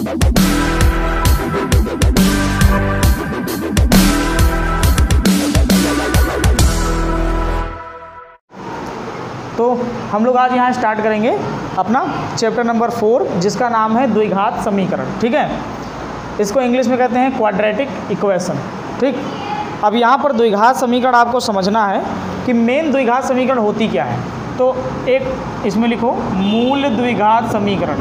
तो हम लोग आज यहाँ स्टार्ट करेंगे अपना चैप्टर नंबर 4, जिसका नाम है द्विघात समीकरण। ठीक है, इसको इंग्लिश में कहते हैं क्वाड्रेटिक इक्वेशन। ठीक, अब यहाँ पर द्विघात समीकरण आपको समझना है कि मेन द्विघात समीकरण होती क्या है। तो एक इसमें लिखो मूल द्विघात समीकरण।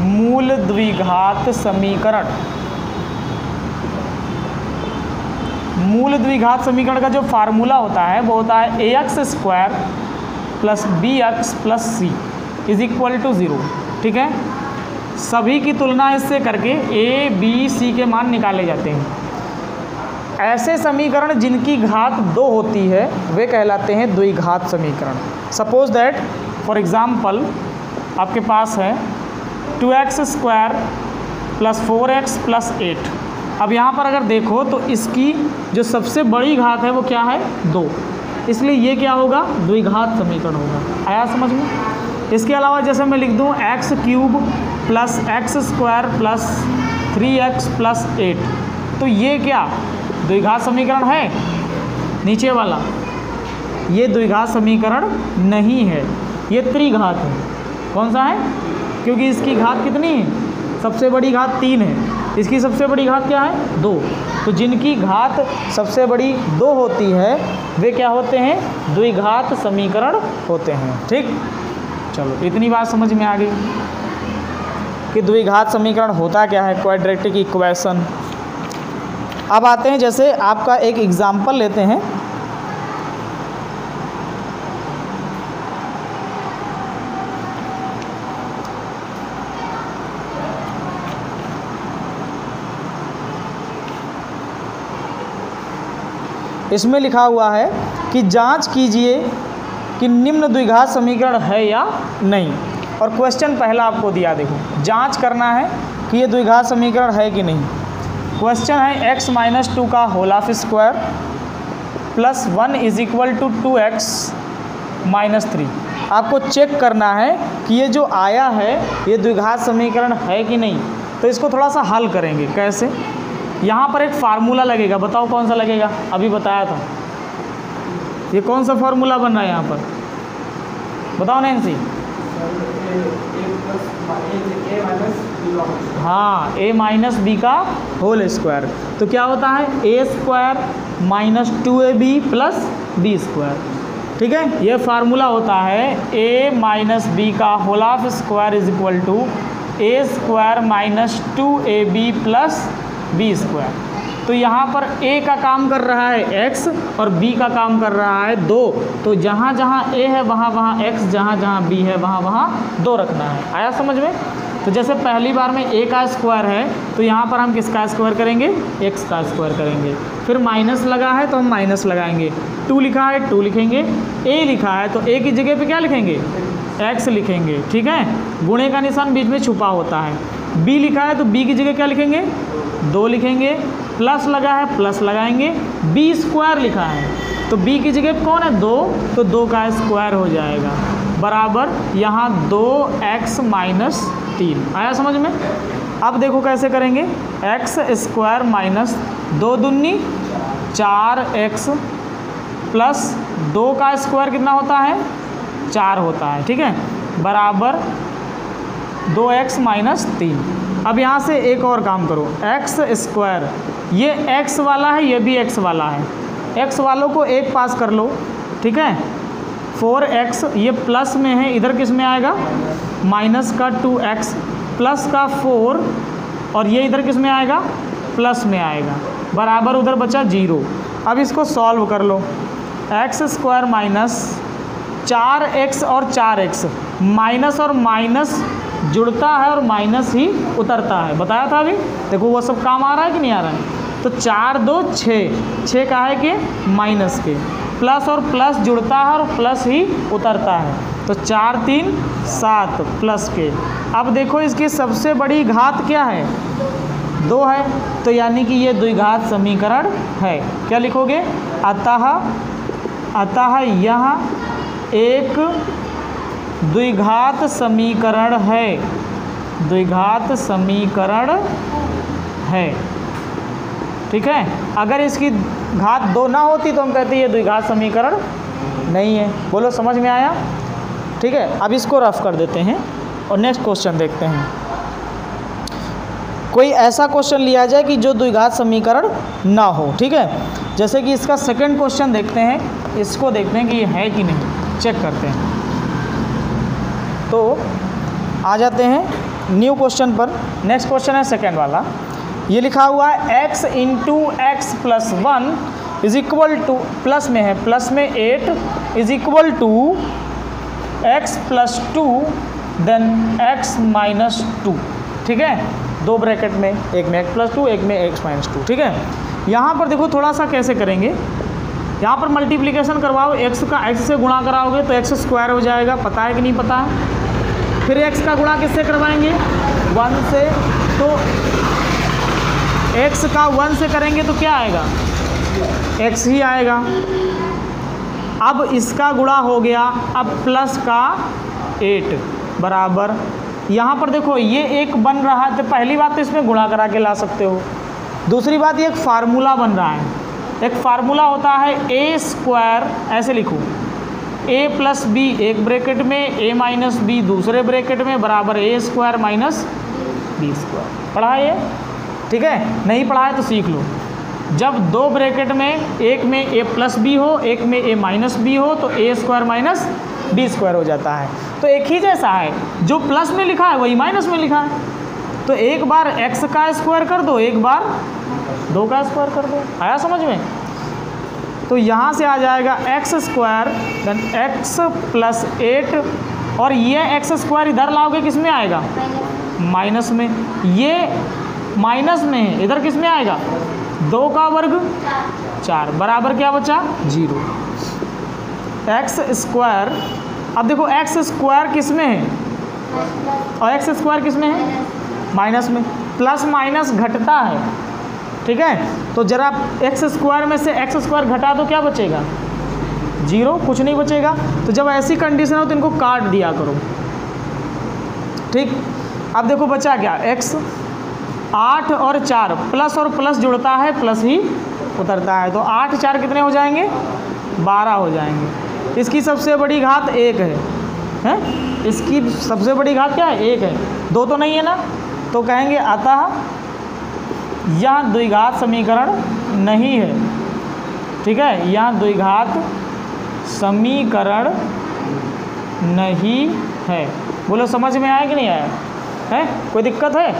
मूल द्विघात समीकरण, मूल द्विघात समीकरण का जो फार्मूला होता है वो होता है ax² + bx + c = 0। ठीक है, सभी की तुलना इससे करके a, b, c के मान निकाले जाते हैं। ऐसे समीकरण जिनकी घात 2 होती है वे कहलाते हैं द्विघात समीकरण। सपोज दैट फॉर एग्जाम्पल आपके पास है 2x² + 4x + 8। अब यहाँ पर अगर देखो तो इसकी जो सबसे बड़ी घात है वो क्या है 2, इसलिए ये क्या होगा द्विघात समीकरण होगा। आया समझ में। इसके अलावा जैसे मैं लिख दूँ x³ + x² + 3x + 8, तो ये क्या द्विघात समीकरण है? नीचे वाला ये द्विघात समीकरण नहीं है, ये त्रिघात है। कौन सा है? क्योंकि इसकी घात कितनी है? सबसे बड़ी घात 3 है, इसकी सबसे बड़ी घात क्या है 2। तो जिनकी घात सबसे बड़ी 2 होती है वे क्या होते हैं? द्विघात समीकरण होते हैं। ठीक, चलो इतनी बात समझ में आ गई कि द्विघात समीकरण होता क्या है, क्वाड्रेटिक इक्वेशन। अब आते हैं, जैसे आपका एक एग्जाम्पल लेते हैं। इसमें लिखा हुआ है कि जांच कीजिए कि निम्न द्विघात समीकरण है या नहीं। और क्वेश्चन पहला आपको दिया, देखो जांच करना है कि ये द्विघात समीकरण है कि नहीं। क्वेश्चन है x - 2 का होल ऑफ स्क्वायर + 1 = 2x - 3। आपको चेक करना है कि ये जो आया है ये द्विघात समीकरण है कि नहीं। तो इसको थोड़ा सा हल करेंगे। कैसे? यहाँ पर एक फार्मूला लगेगा, बताओ कौन सा लगेगा? अभी बताया था। ये कौन सा फार्मूला बन रहा है यहाँ पर, बताओ नैन्सी। हाँ, a - b का होल स्क्वायर। तो क्या होता है a² - 2ab + b²। ठीक है, ये फार्मूला होता है a - b का whole of square = a² - 2ab + b²। तो यहाँ पर a का काम कर रहा है x और b का काम कर रहा है 2। तो जहाँ जहाँ a है वहाँ वहाँ x, जहाँ जहाँ b है वहाँ वहाँ 2 रखना है। आया समझ में? तो जैसे पहली बार में a का स्क्वायर है तो यहाँ पर हम किसका स्क्वायर करेंगे? x का स्क्वायर करेंगे। फिर माइनस लगा है तो हम माइनस लगाएंगे। 2 लिखा है 2 लिखेंगे। a लिखा है तो a की जगह पे क्या लिखेंगे? x लिखेंगे। ठीक है, गुणे का निशान बीच में छुपा होता है। b लिखा है तो b की जगह क्या लिखेंगे? 2 लिखेंगे। प्लस लगा है प्लस लगाएंगे। b² लिखा है तो b की जगह कौन है? 2, तो 2 का स्क्वायर हो जाएगा बराबर यहाँ 2x - 3। आया समझ में? अब देखो कैसे करेंगे। x² - 2 दूनी 4x + 2 का स्क्वायर कितना होता है? 4 होता है। ठीक है, बराबर 2x - 3। अब यहाँ से एक और काम करो, x², ये x वाला है ये भी x वाला है। x वालों को एक पास कर लो। ठीक है, 4x ये प्लस में है, इधर किस में आएगा? माइनस का 2x प्लस का 4, और ये इधर किस में आएगा? प्लस में आएगा, बराबर उधर बचा 0। अब इसको सॉल्व कर लो। x² - 4x और 4x, माइनस और माइनस जुड़ता है और माइनस ही उतरता है, बताया था अभी। देखो वो सब काम आ रहा है कि नहीं आ रहा है? तो 4 2 6, 6 का है कि माइनस के, प्लस और प्लस जुड़ता है और प्लस ही उतरता है, तो 4 3 7 प्लस के। अब देखो इसकी सबसे बड़ी घात क्या है? 2 है, तो यानी कि ये द्विघात समीकरण है। क्या लिखोगे? अतः यह एक द्विघात समीकरण है। द्विघात समीकरण है। ठीक है, अगर इसकी घात 2 ना होती तो हम कहते ये द्विघात समीकरण नहीं है। बोलो समझ में आया? ठीक है, अब इसको रफ कर देते हैं और नेक्स्ट क्वेश्चन देखते हैं। कोई ऐसा क्वेश्चन लिया जाए कि जो द्विघात समीकरण ना हो। ठीक है, जैसे कि इसका सेकंड क्वेश्चन देखते हैं, इसको देखते हैं कि ये है कि नहीं, चेक करते हैं। तो आ जाते हैं न्यू क्वेश्चन पर। नेक्स्ट क्वेश्चन है सेकंड वाला। ये लिखा हुआ है x into x plus 1 is equal to, plus में है, प्लस में 8 is equal to x plus 2 then x minus 2। ठीक है, 2 ब्रैकेट में, एक में x प्लस 2, एक में x माइनस 2। ठीक है, यहाँ पर देखो थोड़ा सा कैसे करेंगे। यहाँ पर मल्टीप्लिकेशन करवाओ, x का x से गुणा कराओगे तो x स्क्वायर हो जाएगा, पता है कि नहीं पता है। फिर x का गुणा किससे करवाएंगे? 1 से, तो x का 1 से करेंगे तो क्या आएगा? x ही आएगा। अब इसका गुणा हो गया, अब प्लस का 8 बराबर, यहाँ पर देखो ये एक बन रहा है, तो पहली बात तो इसमें गुणा करा के ला सकते हो। दूसरी बात, ये एक फार्मूला बन रहा है। एक फार्मूला होता है a स्क्वायर, ऐसे लिखो, a प्लस बी एक ब्रैकेट में, a माइनस बी दूसरे ब्रैकेट में, बराबर a square minus B square. पढ़ा है ये? ठीक है, नहीं पढ़ा है तो सीख लो। जब 2 ब्रैकेट में, एक में a प्लस बी हो, एक में a माइनस बी हो, तो a square minus B square हो जाता है। तो एक ही जैसा है, जो प्लस में लिखा है वही माइनस में लिखा है। तो एक बार x का स्क्वायर कर दो, एक बार 2 का स्क्वायर कर दो। आया समझ में? तो यहाँ से आ जाएगा x square then x plus 8, और ये x स्क्वायर इधर लाओगे किस में आएगा? माइनस में। ये माइनस में है, इधर किस में आएगा? 2 का वर्ग 4 बराबर क्या बचा? 0। x स्क्वायर, अब देखो x स्क्वायर किस में है और x स्क्वायर किस में है? माइनस में। प्लस माइनस घटता है। ठीक है, तो जरा x स्क्वायर में से x स्क्वायर घटा दो, क्या बचेगा? 0, कुछ नहीं बचेगा। तो जब ऐसी कंडीशन हो तो इनको काट दिया करो। ठीक, अब देखो बचा क्या? x 8 और 4, प्लस और प्लस जुड़ता है, प्लस ही उतरता है। तो 8 4 कितने हो जाएंगे? 12 हो जाएंगे। इसकी सबसे बड़ी घात 1 है? इसकी सबसे बड़ी घात क्या है? 1 है, 2 तो नहीं है ना। तो कहेंगे अतः यह द्विघात समीकरण नहीं है। ठीक है, यह द्विघात समीकरण नहीं है। बोलो समझ में आया कि नहीं आया? है कोई दिक्कत है?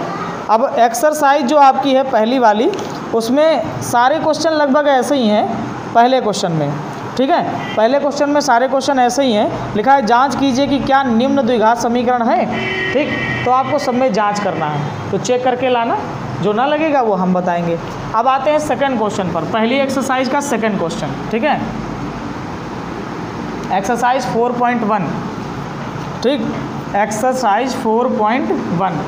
अब एक्सरसाइज जो आपकी है पहली वाली, उसमें सारे क्वेश्चन लगभग ऐसे ही हैं पहले क्वेश्चन में। ठीक है, पहले क्वेश्चन में सारे क्वेश्चन ऐसे ही हैं। लिखा है जांच कीजिए कि क्या निम्न द्विघात समीकरण है। ठीक, तो आपको सब में जांच करना है, तो चेक करके लाना, जो ना लगेगा वो हम बताएंगे। अब आते हैं सेकंड क्वेश्चन पर, पहली एक्सरसाइज का सेकंड क्वेश्चन। ठीक है, एक्सरसाइज 4.1। ठीक, एक्सरसाइज 4.1।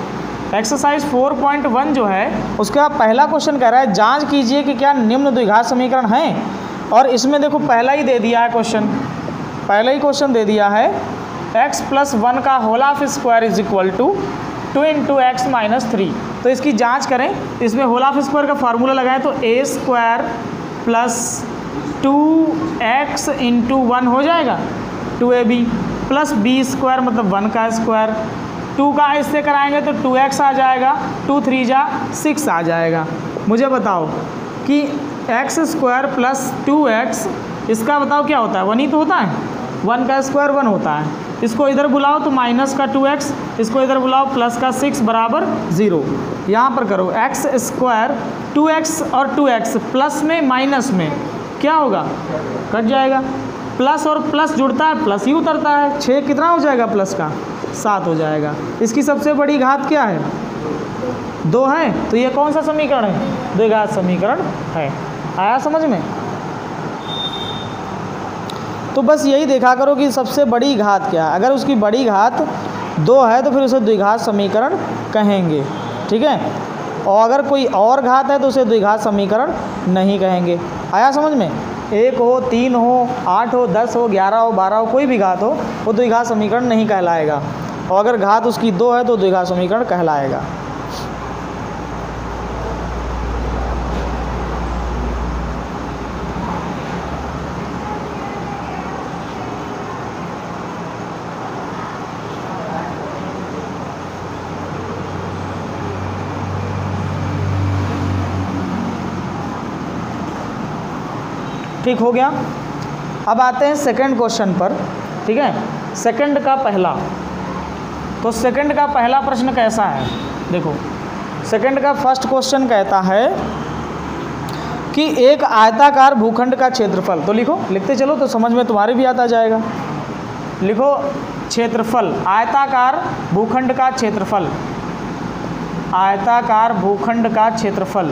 एक्सरसाइज 4.1 जो है उसका पहला क्वेश्चन कह रहा है जांच कीजिए कि क्या निम्न द्विघात समीकरण हैं। और इसमें देखो पहला ही दे दिया है क्वेश्चन, पहला ही क्वेश्चन दे दिया है x प्लस 1 का whole of square is equal to 2 into x minus 3। तो इसकी जांच करें, इसमें होल ऑफ स्क्वायर का फार्मूला लगाएं तो a square plus 2x into 1 हो जाएगा 2ab, प्लस b स्क्वायर मतलब 1 का स्क्वायर, 2 का इससे कराएंगे तो 2x आ जाएगा, 2 3 जा 6 आ जाएगा। मुझे बताओ कि x स्क्वायर प्लस 2x, इसका बताओ क्या होता है? 1 ही तो होता है, 1 का स्क्वायर 1 होता है। इसको इधर बुलाओ तो माइनस का 2x, इसको इधर बुलाओ प्लस का 6 बराबर 0। यहाँ पर करो x स्क्वायर 2x और 2x प्लस में माइनस में क्या होगा? कट जाएगा। प्लस और प्लस जुड़ता है, प्लस ही उतरता है। 6 कितना हो जाएगा? प्लस का 7 हो जाएगा। इसकी सबसे बड़ी घात क्या है? 2 है। तो ये कौन सा समीकरण है? द्विघात समीकरण है। आया समझ में? तो बस यही देखा करो कि सबसे बड़ी घात क्या है। अगर उसकी बड़ी घात 2 है तो फिर उसे द्विघात समीकरण कहेंगे। ठीक है, और अगर कोई और घात है तो उसे द्विघात समीकरण नहीं कहेंगे। आया समझ में? 1 हो, 3 हो, 8 हो, 10 हो, 11 हो, 12 हो, कोई भी घात हो वो द्विघात समीकरण नहीं कहलाएगा। और अगर घात उसकी 2 है तो द्विघात समीकरण कहलाएगा। ठीक हो गया। अब आते हैं सेकंड क्वेश्चन पर। ठीक है, सेकंड का पहला, तो सेकंड का पहला प्रश्न कैसा है, देखो सेकंड का फर्स्ट क्वेश्चन कहता है कि एक आयताकार भूखंड का क्षेत्रफल, तो लिखो, लिखते चलो तो समझ में तुम्हारे भी आता जाएगा। लिखो क्षेत्रफल, आयताकार भूखंड का क्षेत्रफल, आयताकार भूखंड का क्षेत्रफल,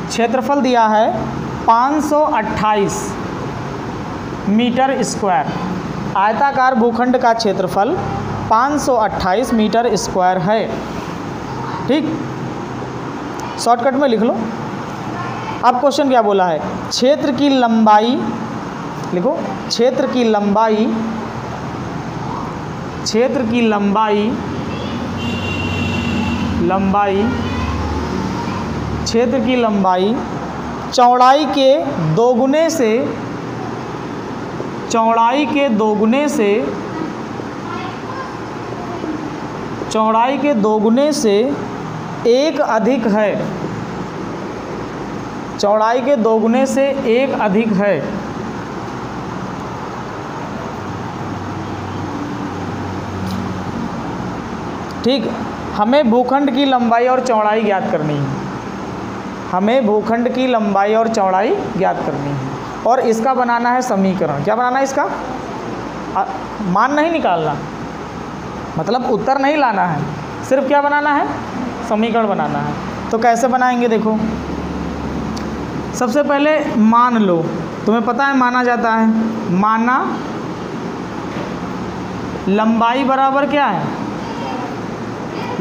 क्षेत्रफल दिया है 528 मीटर स्क्वायर। आयताकार भूखंड का क्षेत्रफल 528 मीटर स्क्वायर है। ठीक, शॉर्टकट में लिख लो। अब क्वेश्चन क्या बोला है, क्षेत्र की लंबाई, लिखो क्षेत्र की लंबाई, क्षेत्र की लंबाई, क्षेत्र की लंबाई चौड़ाई के दोगुने से, चौड़ाई के दोगुने से, चौड़ाई के दोगुने से एक अधिक है, चौड़ाई के दोगुने से एक अधिक है। ठीक, हमें भूखंड की लंबाई और चौड़ाई ज्ञात करनी है, हमें भूखंड की लंबाई और चौड़ाई ज्ञात करनी है और इसका बनाना है समीकरण। क्या बनाना है इसका? मान नहीं निकालना, मतलब उत्तर नहीं लाना है, सिर्फ क्या बनाना है, समीकरण बनाना है। तो कैसे बनाएंगे, देखो सबसे पहले मान लो, तुम्हें पता है माना जाता है, माना लंबाई बराबर क्या है,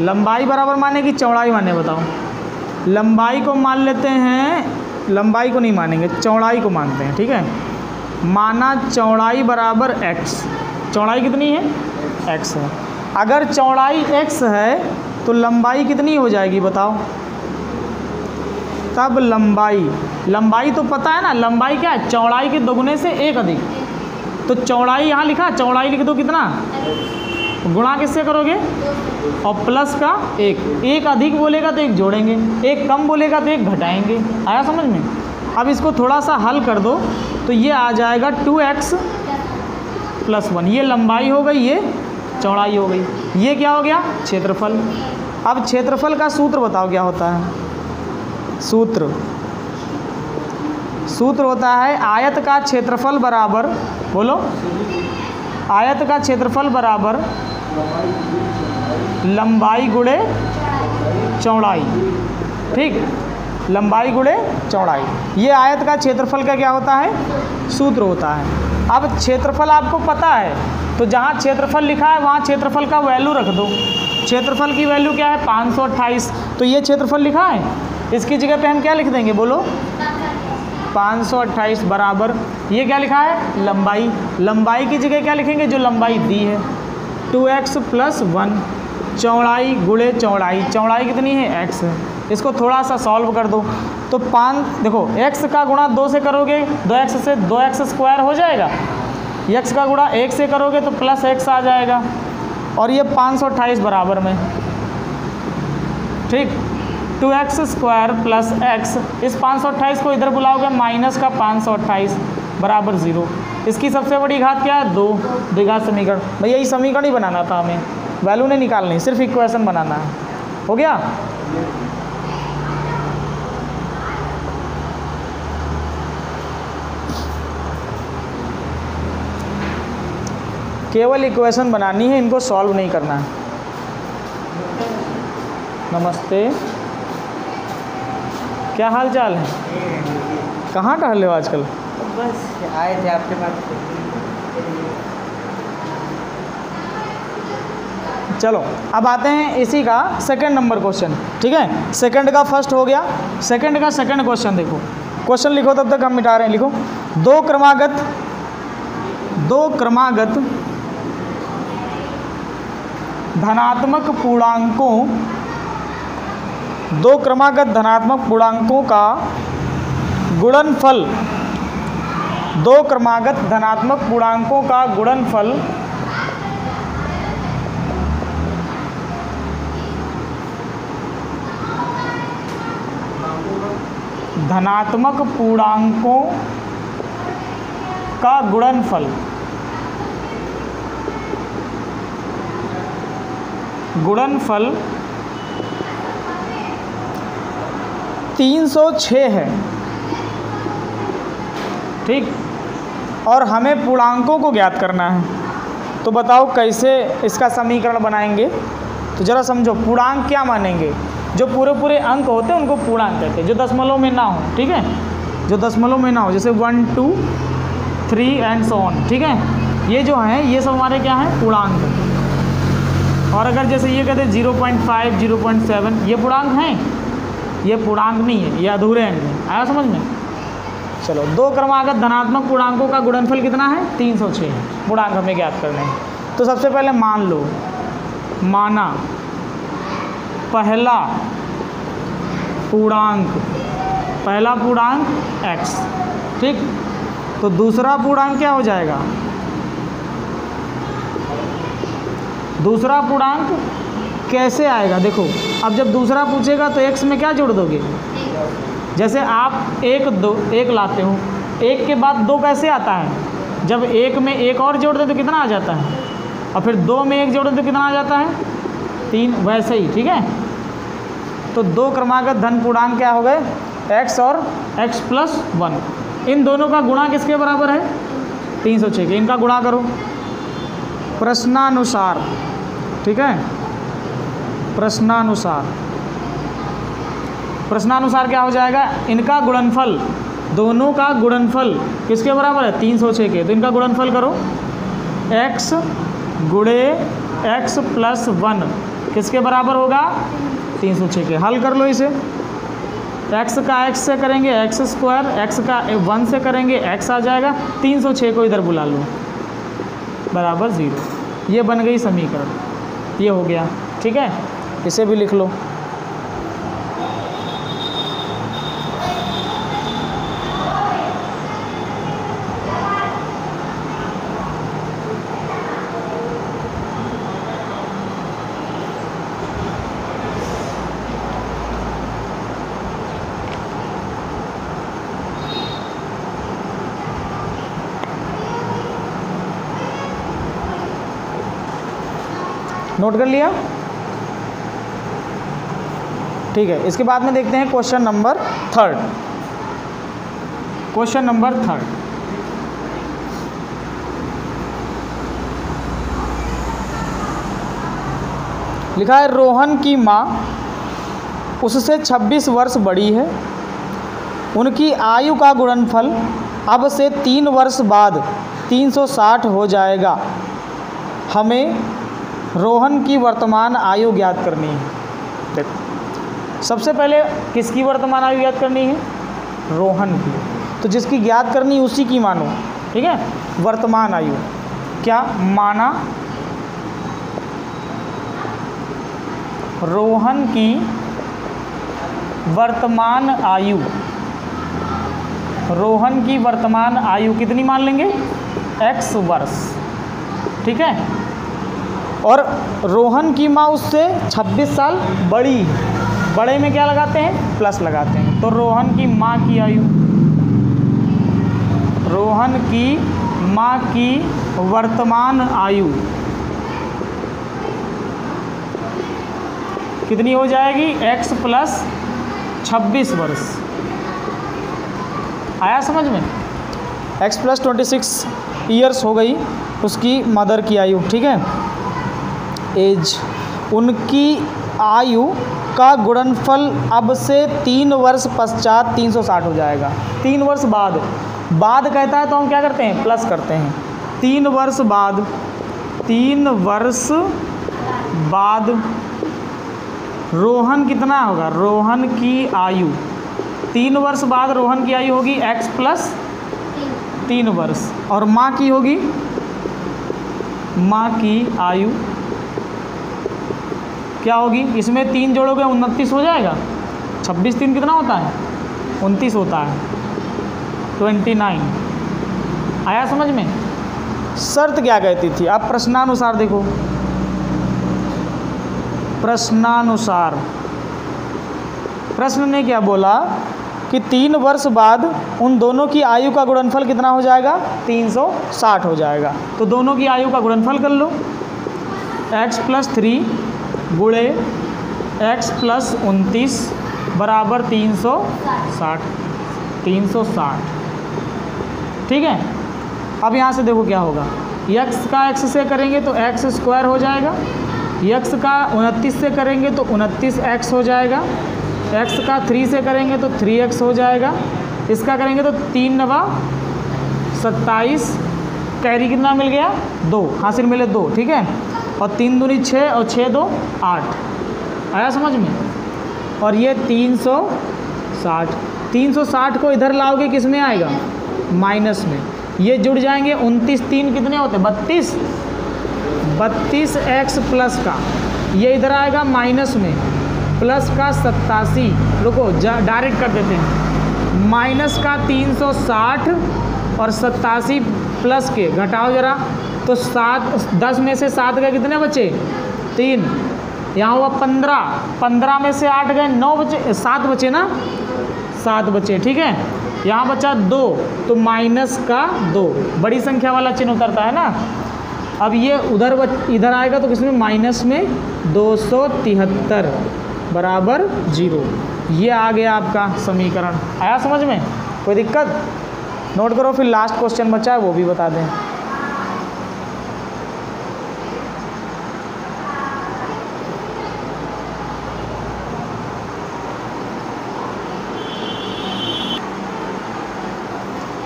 लंबाई बराबर माने कि चौड़ाई माने, बताओ। लंबाई को मान लेते हैं, लंबाई को नहीं मानेंगे, चौड़ाई को मानते हैं। ठीक है, माना चौड़ाई बराबर x, चौड़ाई कितनी है, x है। अगर चौड़ाई x है तो लंबाई कितनी हो जाएगी बताओ, तब लंबाई, लंबाई तो पता है ना, लंबाई क्या है, चौड़ाई के दोगुने से एक अधिक। तो चौड़ाई यहाँ लिखा, चौड़ाई लिख दो कितना, गुणा किससे करोगे, और प्लस का एक अधिक बोलेगा तो एक जोड़ेंगे, एक कम बोलेगा तो एक घटाएंगे। आया समझ में? अब इसको थोड़ा सा हल कर दो तो ये आ जाएगा 2x + 1, ये लंबाई हो गई, ये चौड़ाई हो गई, ये क्या हो गया, क्षेत्रफल। अब क्षेत्रफल का सूत्र बताओ क्या होता है, सूत्र होता है आयत का क्षेत्रफल बराबर, बोलो, आयत का क्षेत्रफल बराबर लंबाई गुणे चौड़ाई। ठीक, लंबाई गुणे चौड़ाई, ये आयत का क्षेत्रफल का क्या होता है, सूत्र होता है। अब क्षेत्रफल आपको पता है तो जहाँ क्षेत्रफल लिखा है वहाँ क्षेत्रफल का वैल्यू रख दो। क्षेत्रफल की वैल्यू क्या है, 528, तो ये क्षेत्रफल लिखा है, इसकी जगह पे हम क्या लिख देंगे, बोलो, 528 बराबर, ये क्या लिखा है, लंबाई, लंबाई की जगह क्या लिखेंगे, जो लंबाई दी है, 2x + 1, चौड़ाई गुणे चौड़ाई, चौड़ाई कितनी है, x है। इसको थोड़ा सा सॉल्व कर दो तो 5, देखो x का गुणा 2 से करोगे 2x से 2x² हो जाएगा, x का गुणा 1 से करोगे तो +x आ जाएगा, और ये 528 बराबर में, ठीक, 2x² + x, इस 528 को इधर बुलाओगे माइनस का 528 बराबर 0। इसकी सबसे बड़ी घात क्या है, 2, द्विघात समीकरण। भाई यही समीकरण ही बनाना था हमें, वैल्यू नहीं निकालनी, सिर्फ इक्वेशन बनाना है। हो गया? केवल इक्वेशन बनानी है, इनको सॉल्व नहीं करना है। नमस्ते, क्या हाल चाल है, कहाँ टहल रहे हो आजकल? बस आए थे आपके पास। चलो अब आते हैं इसी का सेकंड नंबर क्वेश्चन। ठीक है, सेकंड का फर्स्ट हो गया, सेकंड का सेकंड क्वेश्चन देखो, क्वेश्चन लिखो, तब तक हम मिटा रहे हैं, लिखो, दो धनात्मक पूर्णांकों, दो क्रमागत धनात्मक पूर्णांकों का गुणनफल, दो क्रमागत धनात्मक पूर्णांकों का गुणनफल धनात्मक पूर्णांकों का गुणनफल गुणनफल 306 है, ठीक। और हमें पूर्णांकों को ज्ञात करना है, तो बताओ कैसे इसका समीकरण बनाएंगे। तो ज़रा समझो, पूर्णांक क्या मानेंगे, जो पूरे पूरे अंक होते हैं उनको पूर्णांक कहते हैं, जो दशमलव में ना हो, ठीक है, जो दशमलव में ना हो, जैसे 1 2 3 एंड सो ऑन, ठीक है। ये जो हैं ये सब हमारे क्या हैं, पूर्णांक। और अगर जैसे ये कहते हैं 0.5 0.7, ये पूर्णांक हैं, ये पूर्णांक नहीं है, ये अधूरे अंक हैं। आया समझ में। चलो, दो क्रमागत धनात्मक पूर्णांकों का गुणनफल कितना है, 306 है। पूर्णांक हमें ज्ञात करने हैं। तो सबसे पहले मान लो, माना पहला पूर्णांक x, ठीक। तो दूसरा पूर्णांक क्या हो जाएगा, दूसरा पूर्णांक कैसे आएगा। देखो, अब जब दूसरा पूछेगा तो x में क्या जोड़ दोगे, जैसे आप 1 लाते हो, 1 के बाद 2 कैसे आता है, जब 1 में 1 और जोड़ दें तो कितना आ जाता है, और फिर 2 में 1 जोड़ दें तो कितना आ जाता है, 3। वैसे ही, ठीक है। तो दो क्रमागत धन पूर्णांक क्या हो गए, x और x + 1। इन दोनों का गुणा किसके बराबर है, 306 के। इनका गुणा करो प्रश्नानुसार, ठीक है। प्रश्नानुसार क्या हो जाएगा, इनका गुणनफल, दोनों का गुणनफल किसके बराबर है, 306 के। तो इनका गुणनफल करो, x गुणे x + 1 किसके बराबर होगा, 306 के। हल कर लो इसे, x का x से करेंगे x², x का 1 से करेंगे x आ जाएगा, 306 को इधर बुला लो, बराबर 0। ये बन गई समीकरण, ये हो गया, ठीक है। इसे भी लिख लो। नोट कर लिया, ठीक है। इसके बाद में देखते हैं क्वेश्चन नंबर 3। क्वेश्चन नंबर 3 लिखा है, रोहन की माँ उससे 26 वर्ष बड़ी है, उनकी आयु का गुणनफल अब से 3 वर्ष बाद 360 हो जाएगा। हमें रोहन की वर्तमान आयु ज्ञात करनी है। देखो, सबसे पहले किसकी वर्तमान आयु ज्ञात करनी है, रोहन की। तो जिसकी ज्ञात करनी उसी की मानो, ठीक है। वर्तमान आयु क्या माना, रोहन की वर्तमान आयु, रोहन की वर्तमान आयु कितनी मान लेंगे, x वर्ष, ठीक है। और रोहन की माँ उससे 26 साल बड़ी, बड़े में क्या लगाते हैं, प्लस लगाते हैं। तो रोहन की माँ की आयु, रोहन की माँ की वर्तमान आयु कितनी हो जाएगी, x + 26 वर्ष। आया समझ में, x + 26 ईयर्स हो गई उसकी मदर की आयु, ठीक है। एज, उनकी आयु का गुणनफल अब से 3 वर्ष पश्चात 360 हो जाएगा। 3 वर्ष बाद, बाद कहता है तो हम क्या करते हैं, प्लस करते हैं। 3 वर्ष बाद, 3 वर्ष बाद रोहन कितना होगा, रोहन की आयु 3 वर्ष बाद रोहन की आयु होगी x + 3 वर्ष, और माँ की होगी, माँ की आयु क्या होगी, इसमें 3 जोड़ोगे 29 हो जाएगा। 26 3 कितना होता है, 29 होता है, 29। आया समझ में। शर्त क्या कहती थी, अब प्रश्नानुसार देखो, प्रश्नानुसार प्रश्न ने क्या बोला कि 3 वर्ष बाद उन दोनों की आयु का गुणनफल कितना हो जाएगा, 360 हो जाएगा। तो दोनों की आयु का गुणनफल कर लो, x + 3 गुणे x + 29 बराबर 360। 360 ठीक है। अब यहाँ से देखो क्या होगा, x का x से करेंगे तो x² हो जाएगा, x का 29 से करेंगे तो 29x हो जाएगा, x का 3 से करेंगे तो 3x हो जाएगा, इसका करेंगे तो 3 9 27, कैरी कितना मिल गया, 2 हासिल मिले 2, ठीक है। और 3 दूनी 6 और 6 2 8। आया समझ में। और ये 360, 360 को इधर लाओगे किस में आएगा, माइनस में। ये जुड़ जाएंगे, 29 3 कितने होते हैं, 32, 32x प्लस का, ये इधर आएगा माइनस में, प्लस का 87, रुको डायरेक्ट कर देते हैं, माइनस का 360 और 87 प्लस के घटाओ जरा, तो 10 में से 7 गए कितने बचे, 3, यहाँ हुआ 15, 15 में से 8 गए 9 बचे, 7 बचे ना, 7 बचे, ठीक है। यहाँ बचा 2, तो माइनस का 2, बड़ी संख्या वाला चिन्ह उतरता है ना। अब ये इधर आएगा तो किसमें, माइनस में 273 बराबर 0। ये आ गया आपका समीकरण। आया समझ में, कोई दिक्कत, नोट करो। फिर लास्ट क्वेश्चन बचा है वो भी बता दें।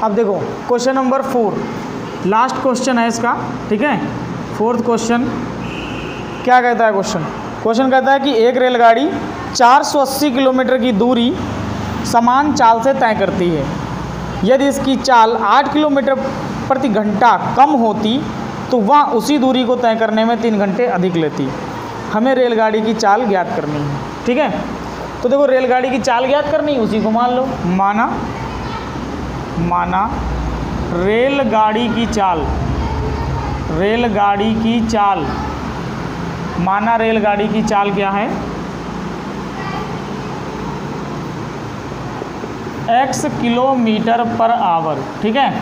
अब देखो क्वेश्चन नंबर 4, लास्ट क्वेश्चन है इसका, ठीक है। 4th क्वेश्चन क्या कहता है, क्वेश्चन कहता है कि एक रेलगाड़ी 480 किलोमीटर की दूरी समान चाल से तय करती है। यदि इसकी चाल 8 किलोमीटर प्रति घंटा कम होती तो वह उसी दूरी को तय करने में 3 घंटे अधिक लेती। हमें रेलगाड़ी की चाल ज्ञात करनी है, ठीक है। तो देखो रेलगाड़ी की चाल ज्ञात करनी है, उसी को मान लो, माना रेलगाड़ी की चाल, माना रेलगाड़ी की चाल क्या है, x किलोमीटर पर आवर, ठीक है,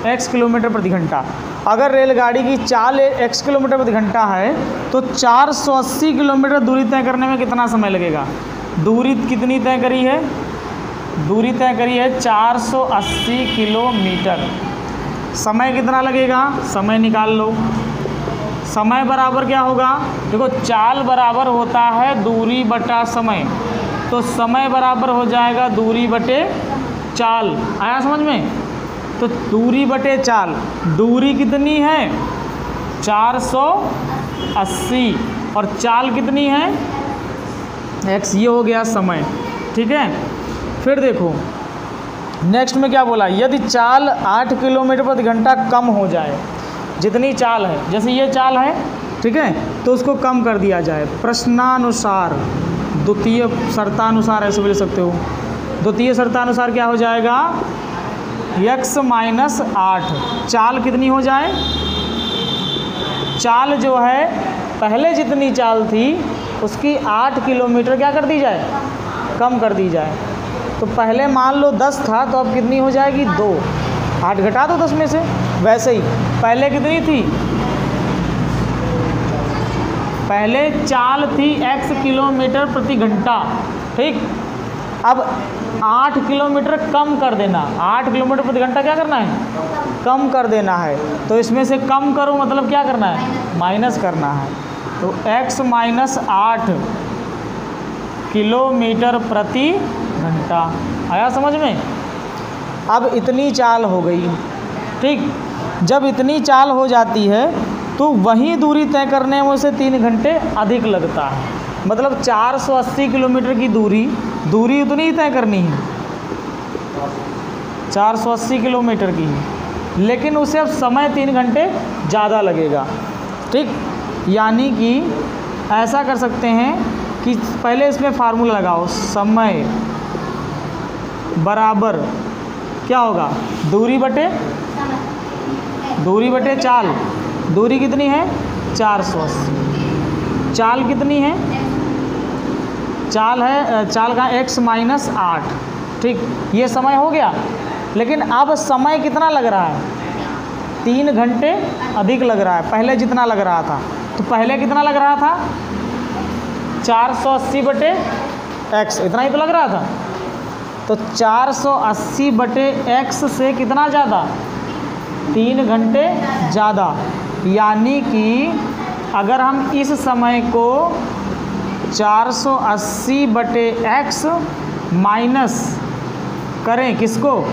x किलोमीटर प्रति घंटा। अगर रेलगाड़ी की चाल x किलोमीटर प्रति घंटा है तो 480 किलोमीटर दूरी तय करने में कितना समय लगेगा। दूरी कितनी तय करी है, दूरी तय करी है 480 किलोमीटर। समय कितना लगेगा, समय निकाल लो। समय बराबर क्या होगा, देखो चाल बराबर होता है दूरी बटा समय, तो समय बराबर हो जाएगा दूरी बटे चाल। आया समझ में। तो दूरी बटे चाल, दूरी कितनी है 480 और चाल कितनी है x, ये हो गया समय, ठीक है। फिर देखो नेक्स्ट में क्या बोला, यदि चाल 8 किलोमीटर प्रति घंटा कम हो जाए, जितनी चाल है, जैसे ये चाल है, ठीक है, तो उसको कम कर दिया जाए प्रश्नानुसार, द्वितीय शर्तानुसार ऐसे बोल सकते हो। द्वितीय शर्तानुसार क्या हो जाएगा, x - 8, चाल कितनी हो जाए, चाल जो है पहले जितनी चाल थी उसकी 8 किलोमीटर क्या कर दी जाए, कम कर दी जाए। तो पहले मान लो 10 था तो अब कितनी हो जाएगी 2, 8 घटा दो 10 में से। वैसे ही पहले कितनी थी, पहले चाल थी x किलोमीटर प्रति घंटा, ठीक। अब 8 किलोमीटर कम कर देना, 8 किलोमीटर प्रति घंटा क्या करना है, कम कर देना है। तो इसमें से कम करो मतलब क्या करना है, माइनस करना है। तो x - 8 किलोमीटर प्रति घंटा। आया समझ में। अब इतनी चाल हो गई, ठीक। जब इतनी चाल हो जाती है तो वही दूरी तय करने में उसे 3 घंटे अधिक लगता है। मतलब 480 किलोमीटर की दूरी उतनी ही तय करनी है, 480 किलोमीटर की, लेकिन उसे अब समय 3 घंटे ज़्यादा लगेगा, ठीक। यानी कि ऐसा कर सकते हैं कि पहले इसमें फार्मूला लगाओ, समय बराबर क्या होगा, दूरी बटे चाल। दूरी कितनी है 480, चाल कितनी है, चाल का x माइनस 8। ठीक, ये समय हो गया। लेकिन अब समय कितना लग रहा है, 3 घंटे अधिक लग रहा है पहले जितना लग रहा था। तो पहले कितना लग रहा था 480 बटे x, इतना ही तो लग रहा था। तो 480 बटे x से कितना ज़्यादा, 3 घंटे ज़्यादा। यानी कि अगर हम इस समय को 480 बटे x माइनस करें, किसको,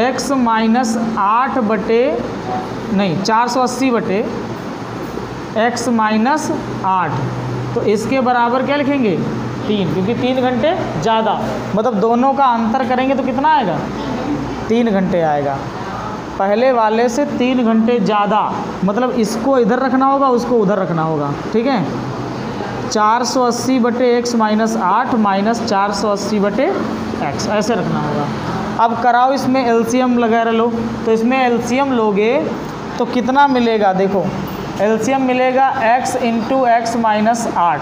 x माइनस 8 बटे, नहीं 480 बटे x माइनस 8, तो इसके बराबर क्या लिखेंगे 3, क्योंकि 3 घंटे ज़्यादा, मतलब दोनों का अंतर करेंगे तो कितना आएगा 3 घंटे आएगा। पहले वाले से 3 घंटे ज़्यादा, मतलब इसको इधर रखना होगा, उसको उधर रखना होगा। ठीक है, 480 बटे x माइनस 8 माइनस 480 बटे x, ऐसे रखना होगा। अब कराओ इसमें एलसीएम वगैरह लो, तो इसमें एलसीएम लोगे तो कितना मिलेगा, देखो एलसीएम मिलेगा x इंटू एक्स माइनस 8।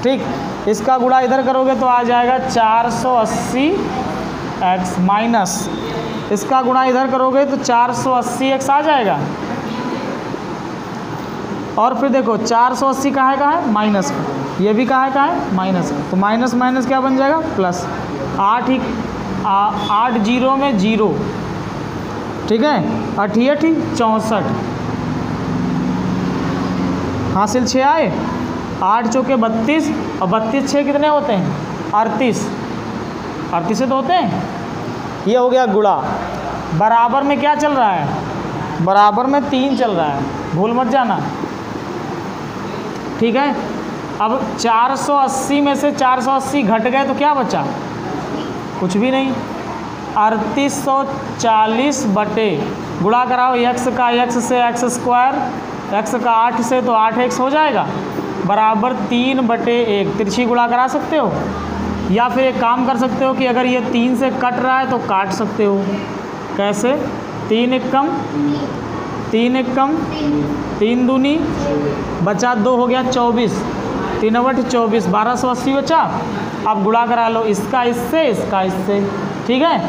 ठीक, इसका गुणा इधर करोगे तो आ जाएगा 480 x माइनस, इसका गुणा इधर करोगे तो 480 x आ जाएगा। और फिर देखो 480 कहाँ है माइनस का, ये भी कहाँ है माइनस का, तो माइनस माइनस क्या बन जाएगा प्लस। 8 जीरो में 0, ठीक है, 8 64, हासिल 6 आए, 8 चौके 32 और 32 6 कितने होते हैं 38, 38 से तो होते हैं। ये हो गया गुणा। बराबर में क्या चल रहा है, बराबर में 3 चल रहा है, भूल मत जाना। ठीक है, अब 480 में से 480 घट गए तो क्या बचा, कुछ भी नहीं। 3840 बटे, गुणा कराओ x का x से x स्क्वायर, x का 8 से तो 8x हो जाएगा, बराबर 3 बटे 1। तिरछी गुणा करा सकते हो, या फिर एक काम कर सकते हो कि अगर ये 3 से कट रहा है तो काट सकते हो। कैसे, 3 एक कम 3 दूनी, बचा 2 हो गया 24, 3 बट 24, 1280 बचा। अब गुणा करा लो इसका इससे, इसका इससे। ठीक है,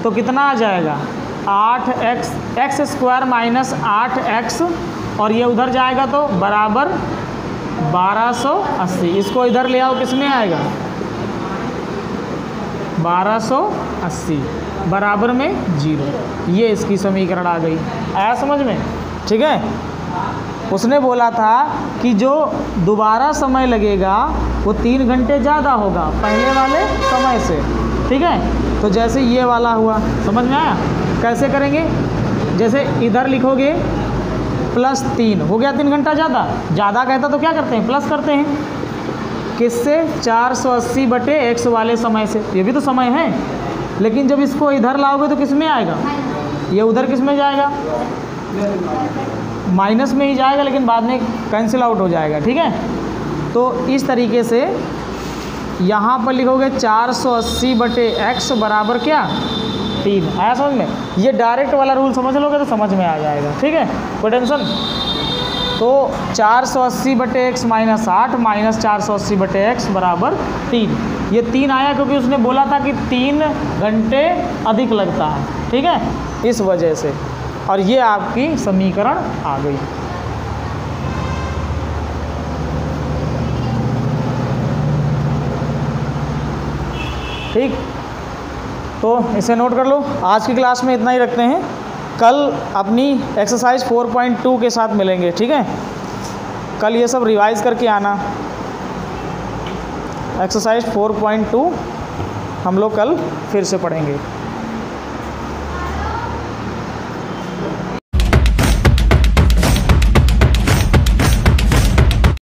तो कितना आ जाएगा 8x स्क्वायर माइनस 8x, और ये उधर जाएगा तो बराबर 1280। इसको इधर ले आओ, किस में आएगा 1280 बराबर में 0। ये इसकी समीकरण आ गई। आया समझ में। ठीक है, उसने बोला था कि जो दोबारा समय लगेगा वो 3 घंटे ज़्यादा होगा पहले वाले समय से। ठीक है, तो जैसे ये वाला हुआ, समझ में आया। कैसे करेंगे, जैसे इधर लिखोगे +3 हो गया, 3 घंटा ज़्यादा कहता तो क्या करते हैं प्लस करते हैं, किससे 480 बटे x वाले समय से, ये भी तो समय है। लेकिन जब इसको इधर लाओगे तो किस में आएगा, ये उधर किस में जाएगा, माइनस में ही जाएगा, लेकिन बाद में कैंसिल आउट हो जाएगा। ठीक है, तो इस तरीके से यहाँ पर लिखोगे 480 बटे x बराबर क्या 3। आया समझ में। ये डायरेक्ट वाला रूल समझ लोगे तो समझ में आ जाएगा। ठीक है, कोई टेंशन। तो 480 बटे x माइनस 8 माइनस 480 बटे x बराबर 3। ये 3 आया क्योंकि उसने बोला था कि 3 घंटे अधिक लगता है। ठीक है, इस वजह से। और ये आपकी समीकरण आ गई। ठीक, तो इसे नोट कर लो। आज की क्लास में इतना ही रखते हैं, कल अपनी एक्सरसाइज 4.2 के साथ मिलेंगे। ठीक है, कल ये सब रिवाइज करके आना। एक्सरसाइज 4.2 हम लोग कल फिर से पढ़ेंगे।